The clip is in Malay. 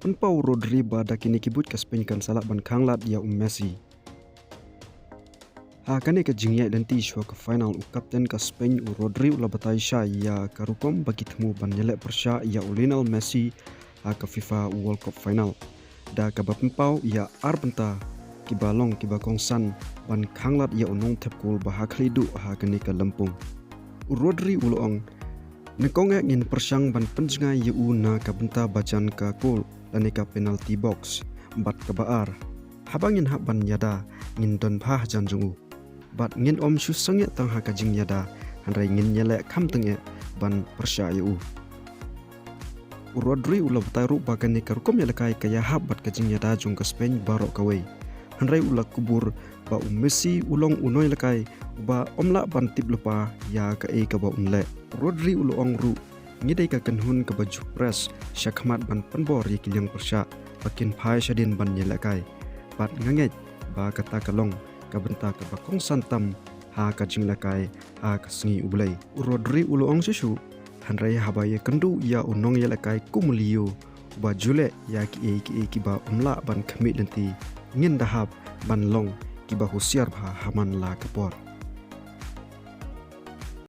Penpau Rodri bada kini kibut ka Spain kan salak ban khanglat ya Messi. Kani ka jingya dan shua ka final kapten ka Spain Rodri ula batai sha ya karukom bagi temu ban nyelek persya ya Lionel Messi ka FIFA World Cup final. Da ka penpau ya arbenta kibalong kibakongsan ban khanglat ya unong tepkul bahaklidu kani ka Lampung. Rodri ulong nekong ngin persyang ban penjenga ya na ka benta bacan ka gol dan ka penalty box bat ka baar. Habangin ban yada ngin don phah janjungu. Bat ngin om susang tang ka jing yada hanrai ngin nyelek kam teng ban persya ya Rodri ula bataru bagani karukom yalakai kaya habat ka jing yada jung ka Spain barok kawai. Hanrai ula kubur ba Messi ulong unoy lakai ba omla ban tip lupa ya ka ka ba unle. Rodri ulong ru ngidai ka kanhun ka baju press syakmat ban penbor ya kilyang persya bakin phai syadin ban yalakai. Bat nganget ba kata kalong ka benta ka bakong santam ka jing lakai ka sengi ublai. Rodri ulong susu hanrai habaya kendu ya unong yalakai kumulio ba jule ya ki ba umla ban khamit nanti ngin dahab ban long kiba husiar haman la kapor.